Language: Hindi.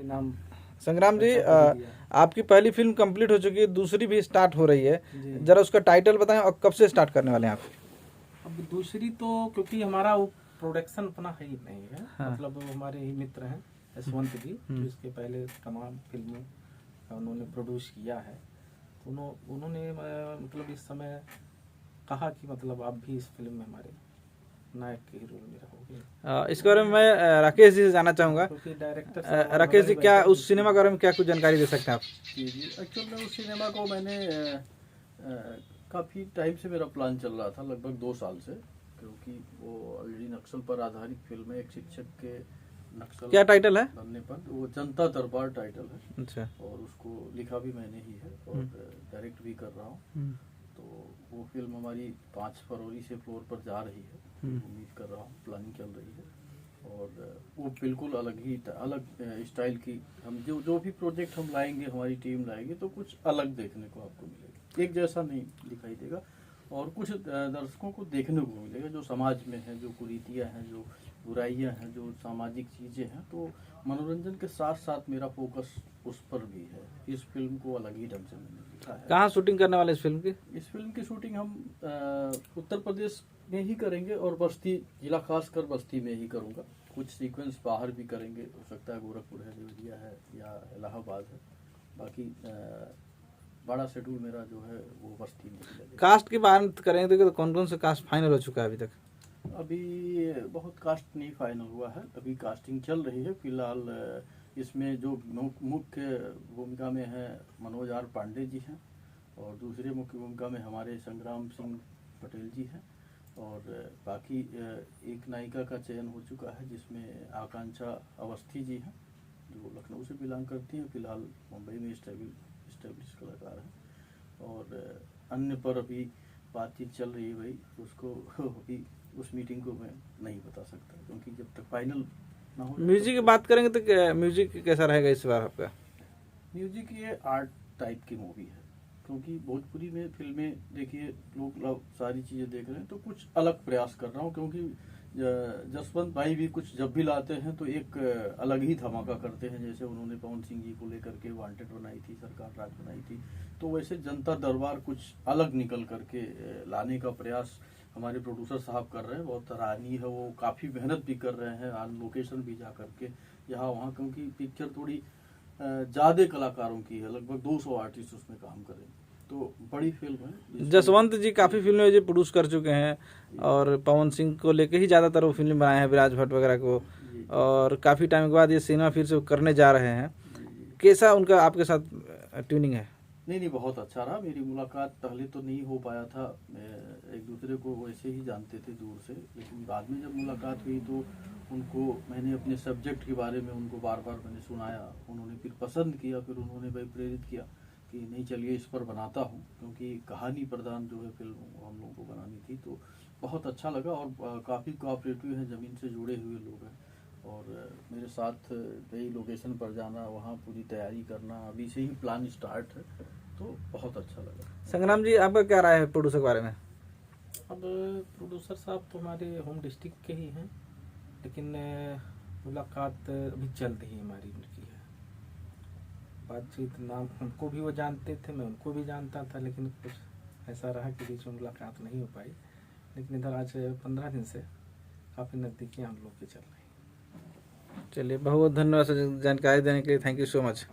नाम संग्राम जी, आपकी पहली फिल्म कंप्लीट हो चुकी है, दूसरी भी स्टार्ट हो रही है, जरा उसका टाइटल बताएं और कब से स्टार्ट करने वाले हैं आप? अब दूसरी तो क्योंकि हमारा वो प्रोडक्शन अपना है ही नहीं है। हाँ। मतलब वो हमारे ही मित्र हैं यशवंत जी, जो इसके पहले तमाम फिल्में उन्होंने प्रोड्यूस किया है। उन्होंने मतलब इस समय कहा कि मतलब आप भी इस फिल्म में हमारे नायक के रोल में रहोगे। इसके बारे में मैं राकेश जी से जानना चाहूँगा। क्योंकि डायरेक्टर राकेश जी, क्या उस सिनेमा के बारे में क्या कुछ जानकारी दे सकते हैं आप? जी एक्चुअल में उस सिनेमा को मैंने काफ़ी टाइम से मेरा प्लान चल रहा था, लगभग 2 साल से, क्योंकि वो ऑलरेडी नक्सल पर आधारित फिल्म है। एक शिक्षक के नक्सल क्या टाइटल है बनने पर वो जनता दरबार टाइटल है। अच्छा। और उसको लिखा भी मैंने ही है और डायरेक्ट भी कर रहा हूँ। तो वो फिल्म हमारी 5 फरवरी से फ्लोर पर जा रही है। उम्मीद कर रहा हूँ, प्लानिंग चल रही है। और वो बिल्कुल अलग स्टाइल की, हम जो भी प्रोजेक्ट हम लाएंगे, हमारी टीम लाएगी, तो कुछ अलग देखने को आपको मिलेगा। एक जैसा नहीं दिखाई देगा और कुछ दर्शकों को देखने को मिलेगा जो समाज में है, जो कुरीतियाँ हैं, जो बुराइयाँ हैं, जो सामाजिक चीज़ें हैं। तो मनोरंजन के साथ साथ मेरा फोकस उस पर भी है। इस फिल्म को अलग ही ढंग से मैंने लिखा है। कहाँ शूटिंग करने वाले इस फिल्म की? इस फिल्म की शूटिंग हम उत्तर प्रदेश में ही करेंगे और बस्ती जिला, खासकर बस्ती में ही करूँगा। कुछ सीक्वेंस बाहर भी करेंगे, हो सकता है गोरखपुर है, देवरिया है या इलाहाबाद है। बाकी बड़ा शेड्यूल मेरा जो है वो बस्ती में ही लगेगा। कास्ट की बात करेंगे तो कौन कौन से कास्ट फाइनल हो चुका है अभी तक? अभी बहुत कास्ट नहीं फाइनल हुआ है, अभी कास्टिंग चल रही है। फिलहाल इसमें जो मुख्य भूमिका में है मनोज आर पांडे जी हैं और दूसरे मुख्य भूमिका में हमारे संग्राम सिंह पटेल जी हैं। और बाकी एक नायिका का चयन हो चुका है जिसमें आकांक्षा अवस्थी जी हैं, जो लखनऊ से बिलोंग करती हैं, फिलहाल मुंबई में स्टैब्लिश कलाकार हैं। और अन्य पर अभी बातचीत चल रही है भाई, उसको अभी उस मीटिंग को मैं नहीं बता सकता, क्योंकि जब तक फाइनल ना हो। म्यूजिक की बात करेंगे तो म्यूजिक कैसा रहेगा इस बार आपका? म्यूजिक ये आर्ट टाइप की मूवी है, क्योंकि भोजपुरी में फिल्में देखिए लोग सारी चीज़ें देख रहे हैं, तो कुछ अलग प्रयास कर रहा हूँ। क्योंकि जसवंत भाई भी कुछ जब भी लाते हैं तो एक अलग ही धमाका करते हैं। जैसे उन्होंने पवन सिंह जी को लेकर के वांटेड बनाई थी, सरकार राज बनाई थी, तो वैसे जनता दरबार कुछ अलग निकल करके लाने का प्रयास हमारे प्रोड्यूसर साहब कर रहे हैं। बहुत सराहनीय है, वो काफ़ी मेहनत भी कर रहे हैं, ऑन लोकेशन भी जा करके यहाँ वहाँ, क्योंकि पिक्चर थोड़ी ज़्यादा कलाकारों की है, लगभग 200 आर्टिस्ट उसमें काम करेंगे, तो बड़ी फिल्म है। जसवंत जी काफ़ी फिल्में जो प्रोड्यूस कर चुके हैं और पवन सिंह को लेके ही ज़्यादातर वो फिल्म बनाए हैं, विराज भट्ट वगैरह को, और काफ़ी टाइम के बाद ये सिनेमा फिर से करने जा रहे हैं। कैसा उनका आपके साथ ट्यूनिंग है? नहीं, बहुत अच्छा रहा। मेरी मुलाकात पहले तो नहीं हो पाया था, एक दूसरे को वैसे ही जानते थे दूर से, लेकिन बाद में जब मुलाकात हुई तो उनको मैंने अपने सब्जेक्ट के बारे में उनको बार बार मैंने सुनाया। उन्होंने फिर पसंद किया, फिर उन्होंने भाई प्रेरित किया कि नहीं चलिए इस पर बनाता हूँ, क्योंकि कहानी प्रधान जो है फिल्म हम लोगों को बनानी थी। तो बहुत अच्छा लगा और काफ़ी कोऑपरेटिव हैं, ज़मीन से जुड़े हुए लोग हैं। और मेरे साथ कई लोकेशन पर जाना, वहाँ पूरी तैयारी करना, अभी से ही प्लान स्टार्ट है, तो बहुत अच्छा लगा। संग्राम जी, आपका क्या राय है प्रोड्यूसर के बारे में? अब प्रोड्यूसर साहब तो हमारे होम डिस्ट्रिक्ट के ही हैं, लेकिन मुलाकात अभी जल्द ही हमारी उनकी है। बातचीत, नाम हमको भी वो जानते थे, मैं उनको भी जानता था, लेकिन कुछ ऐसा रहा कि बीच में मुलाकात नहीं हो पाई। लेकिन इधर आज 15 दिन से काफ़ी नज़दीकी हम लोग की चल रही हैं। चलिए, बहुत बहुत धन्यवाद जानकारी देने के लिए। Thank you so much.